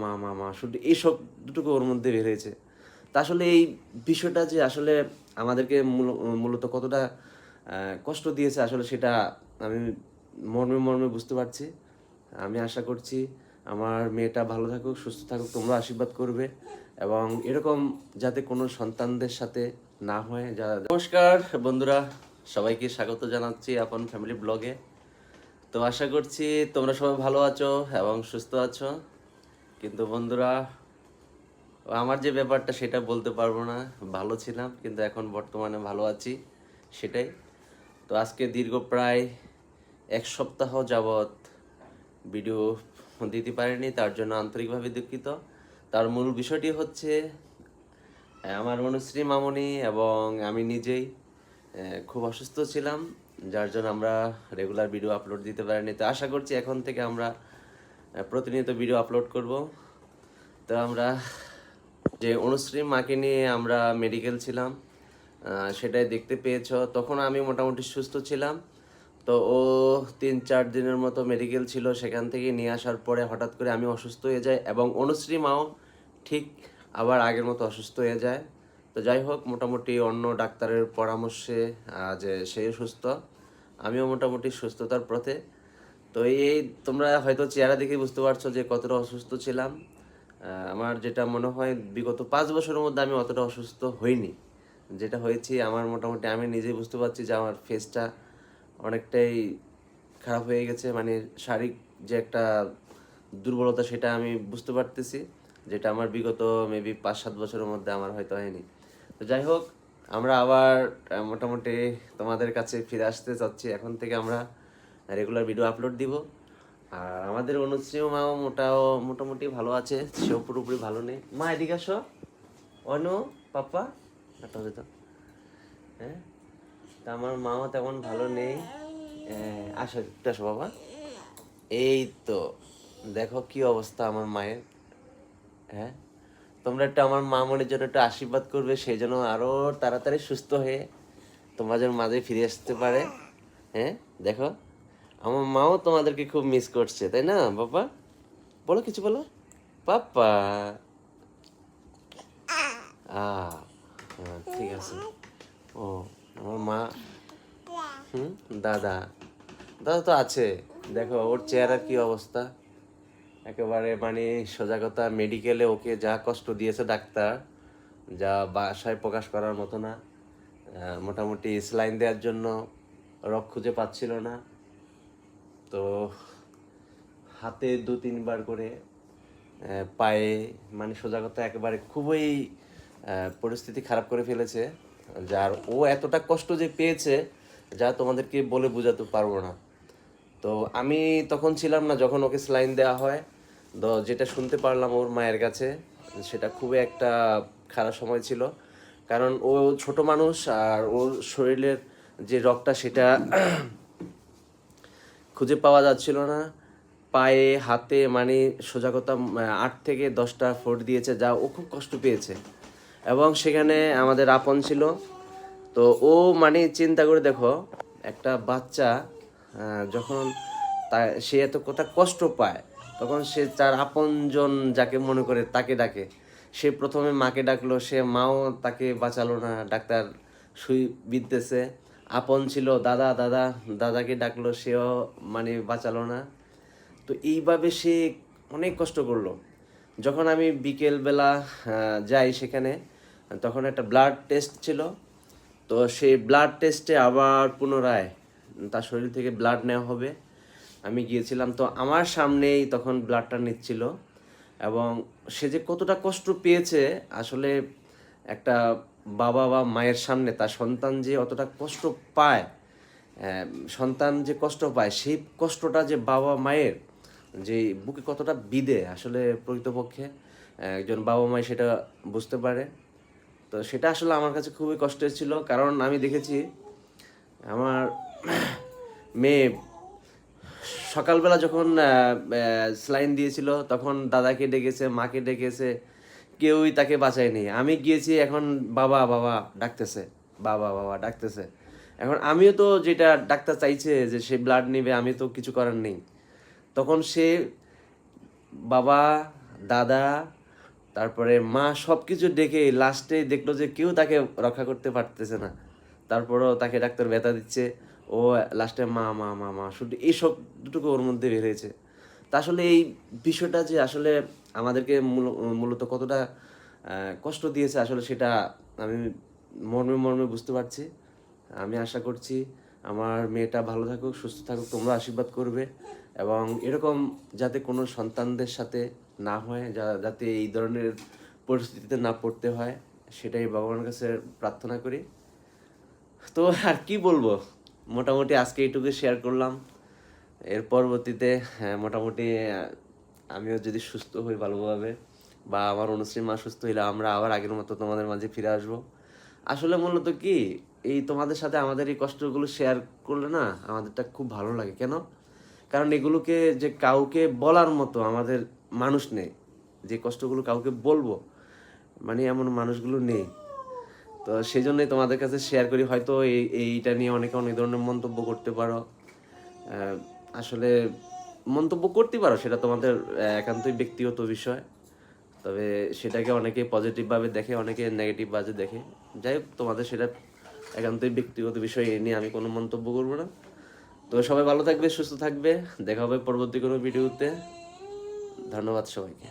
মা মা মা শুধু এই শব্দটুকু ওর মধ্যে বের হয়েছে। তা আসলে এই বিষয়টা যে আসলে আমাদেরকে মূলত কতটা কষ্ট দিয়েছে আসলে সেটা আমি মর্মে মর্মে বুঝতে পারছি। আমি আশা করছি আমার মেয়েটা ভালো থাকুক, সুস্থ থাকুক, তোমরা আশীর্বাদ করবে এবং এরকম যাতে কোনো সন্তানদের সাথে না হয়। নমস্কার বন্ধুরা, সবাইকে স্বাগত জানাচ্ছি আপন ফ্যামিলি ব্লগে। তো আশা করছি তোমরা সবাই ভালো আছো এবং সুস্থ আছো। কিন্তু বন্ধুরা, আমার যে ব্যাপারটা সেটা বলতে পারবো না। ভালো ছিলাম কিন্তু এখন বর্তমানে ভালো আছি, সেটাই। তো আজকে দীর্ঘ প্রায় 1 সপ্তাহ যাবৎ ভিডিও দিতে পারিনি, তার জন্য আন্তরিকভাবে দুঃখিত। তার মূল বিষয়টি হচ্ছে আমার অনুশ্রী মামনি এবং আমি নিজেই খুব অসুস্থ ছিলাম, যার জন্য আমরা রেগুলার ভিডিও আপলোড দিতে পারিনি। তো আশা করছি এখন থেকে আমরা প্রতিনিয়ত ভিডিও আপলোড করব। তো আমরা যে অনুশ্রী মাকে নিয়ে আমরা মেডিকেল ছিলাম, সেটাই দেখতে পেয়েছ। তখন আমি মোটামুটি সুস্থ ছিলাম। তো ও 3-4 দিনের মতো মেডিকেল ছিল, সেখান থেকে নিয়ে আসার পরে হঠাৎ করে আমি অসুস্থ হয়ে যাই এবং অনুশ্রী মাও ঠিক আবার আগের মতো অসুস্থ হয়ে যায়। তো যাই হোক, মোটামুটি অন্য ডাক্তারের পরামর্শে যে সে সুস্থ, আমিও মোটামুটি সুস্থতার পথে। তো এই তোমরা হয়তো চেহারা দেখে বুঝতে পারছো যে কতটা অসুস্থ ছিলাম। আমার যেটা মনে হয় বিগত 5 বছরের মধ্যে আমি অতটা অসুস্থ হইনি। যেটা হয়েছি আমার মোটামুটি আমি নিজেই বুঝতে পারছি যে আমার ফেসটা অনেকটাই খারাপ হয়ে গেছে, মানে শারীরিক যে একটা দুর্বলতা সেটা আমি বুঝতে পারতেছি, যেটা আমার বিগত মেবি 5-7 বছরের মধ্যে আমার হয়তো হয়নি। তো যাই হোক, আমরা আবার মোটামুটি তোমাদের কাছে ফিরে আসতে চাচ্ছি। এখন থেকে আমরা রেগুলার ভিডিও আপলোড দিব। আর আমাদের অনুশ্রীও মাও মোটামুটি ভালো আছে, সেও পুরোপুরি ভালো নেই। মা এদিকে আসো, অনু পাপা একটা যেত। হ্যাঁ, তা আমার মাও তেমন ভালো নেই। আসো একটু আসো বাবা। এই তো দেখো কি অবস্থা আমার মায়ের। হ্যাঁ, তোমরা একটু আমার মামনির জন্য একটু আশীর্বাদ করবে, সেই জন্য আরো তাড়াতাড়ি সুস্থ হয়ে তোমাদের মাঝে ফিরে আসতে পারে। হ্যাঁ, দেখো আমার মাও তোমাদেরকে খুব মিস করছে, তাই না বাবা? বলো, কিছু বলো পাপা। ঠিক আছে। ও, আমার মা। হুম, দাদা দাদা তো আছে। দেখো ওর চেহারার কি অবস্থা, একেবারে মানে সোজা কথা, মেডিকেলে ওকে যা কষ্ট দিয়েছে ডাক্তার, যা বাসায় প্রকাশ করার মতো না। মোটামুটি স্যালাইন দেওয়ার জন্য রক খুঁজে পাচ্ছিল না। তো হাতে 2-3 বার করে, পায়ে, মানে সোজা কথা একেবারে খুবই পরিস্থিতি খারাপ করে ফেলেছে। যার ও এতটা কষ্ট যে পেয়েছে, যা তোমাদেরকে বলে বোঝাতে পারবো না। তো আমি তখন ছিলাম না যখন ওকে স্যালাইন দেওয়া হয়। তো যেটা শুনতে পারলাম ওর মায়ের কাছে, সেটা খুবই একটা খারাপ সময় ছিল। কারণ ও ছোট মানুষ আর ওর শরীরের যে রগটা সেটা খুঁজে পাওয়া যাচ্ছিল না। পায়ে হাতে মানে সোজা কথা 8 থেকে 10টা ফোঁড় দিয়েছে, যা ও খুব কষ্ট পেয়েছে। এবং সেখানে আমাদের আপন ছিল। তো ও মানে চিন্তা করে দেখো, একটা বাচ্চা যখন সে এত কথা কষ্ট পায়, তখন সে তার আপনজন যাকে মনে করে তাকে ডাকে। সে প্রথমে মাকে ডাকলো, সে মাও তাকে বাঁচালো না, ডাক্তার সুই বিঁধতেছে। আপন ছিল দাদা, দাদাকে ডাকলো, সেও মানে বাঁচালো না। তো এইভাবে সে অনেক কষ্ট করলো। যখন আমি বিকেলবেলা যাই সেখানে, তখন একটা ব্লাড টেস্ট ছিল। তো সেই ব্লাড টেস্টে আবার পুনরায় তার শরীর থেকে ব্লাড নেওয়া হবে। আমি গিয়েছিলাম, তো আমার সামনেই তখন ব্লাডটা নিচ্ছিল। এবং সে যে কতটা কষ্ট পেয়েছে আসলে, একটা বাবা বা মায়ের সামনে তার সন্তান যে অতটা কষ্ট পায়, আহ, সন্তান যে কষ্ট পায়, সেই কষ্টটা যে বাবা মায়ের যে বুকে কতটা বিধে, আসলে প্রকৃতপক্ষে একজন বাবা মাই সেটা বুঝতে পারে। তো সেটা আসলে আমার কাছে খুবই কষ্টের ছিল, কারণ আমি দেখেছি আমার মেয়ে সকালবেলা যখন স্যালাইন দিয়েছিল, তখন দাদাকে ডেকেছে, মাকে ডেকেছে, কেউই তাকে বাঁচায়নি। আমি গিয়েছি, এখন বাবা বাবা ডাকতেছে, বাবা বাবা ডাকতেছে। এখন আমিও তো যেটা ডাক্তার চাইছে যে সে ব্লাড নেবে, আমি তো কিছু করার নেই। তখন সে বাবা দাদা, তারপরে মা সব কিছু ডেকে লাস্টে দেখলো যে কেউ তাকে রক্ষা করতে পারতেছে না। তারপরও তাকে ডাক্তার ব্যথা দিচ্ছে, ও লাস্টে মা মা মা মা শুধু এই শব্দটুকু ওর মধ্যে বের হয়েছে। তা আসলে এই বিষয়টা যে আসলে আমাদেরকে মূলত কতটা কষ্ট দিয়েছে আসলে সেটা আমি মর্মে মর্মে বুঝতে পারছি। আমি আশা করছি আমার মেয়েটা ভালো থাকুক, সুস্থ থাকুক, তোমরা আশীর্বাদ করবে এবং এরকম যাতে কোনো সন্তানদের সাথে না হয়, যাতে এই ধরনের পরিস্থিতিতে না পড়তে হয়, সেটাই ভগবানের কাছে প্রার্থনা করি। তো আর কি বলবো, মোটামুটি আজকে এইটুকু শেয়ার করলাম। এর পরবর্তীতে মোটামুটি আমিও যদি সুস্থ হই ভালোভাবে বা আমার অনুশ্রী মা সুস্থ হইলে আমরা আবার আগের মতো তোমাদের মাঝে ফিরে আসবো। আসলে মূলত কি, এই তোমাদের সাথে আমাদের এই কষ্টগুলো শেয়ার করলে না আমাদেরটা খুব ভালো লাগে। কেন? কারণ এগুলোকে যে কাউকে বলার মতো আমাদের মানুষ নেই, যে কষ্টগুলো কাউকে বলবো মানে এমন মানুষগুলো নেই। তো সেই জন্যই তোমাদের কাছে শেয়ার করি। হয়তো এইটা নিয়ে অনেকে অনেক ধরনের মন্তব্য করতে পারো, আসলে মন্তব্য করতে পারো, সেটা তোমাদের একান্তই ব্যক্তিগত বিষয়। তবে সেটাকে অনেকে পজিটিভভাবে দেখে, অনেকে নেগেটিভভাবে দেখে। যাই হোক, তোমাদের সেটা একান্তই ব্যক্তিগত বিষয়, এ নিয়ে আমি কোনো মন্তব্য করবো না। তো সবাই ভালো থাকবে, সুস্থ থাকবে, দেখা হবে পরবর্তী কোনো ভিডিওতে। ধন্যবাদ সবাইকে।